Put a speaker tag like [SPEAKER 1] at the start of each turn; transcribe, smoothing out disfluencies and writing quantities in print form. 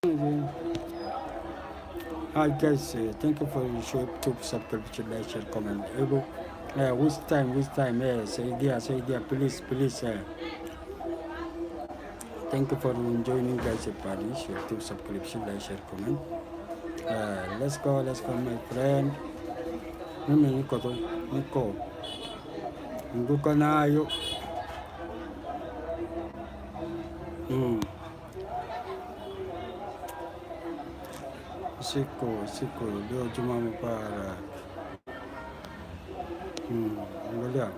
[SPEAKER 1] Hi guys, thank you for your show. To subscribe, like, share, comment. Able. Which time? Which time? Say there, please, please. Thank you for joining guys. Paris. To subscribe, like, share, comment. Let's go, my friend. Mimi niko tu, niko. Nguko nayo. Hmm. Siku. Leo Juma Mubarak. Angalia.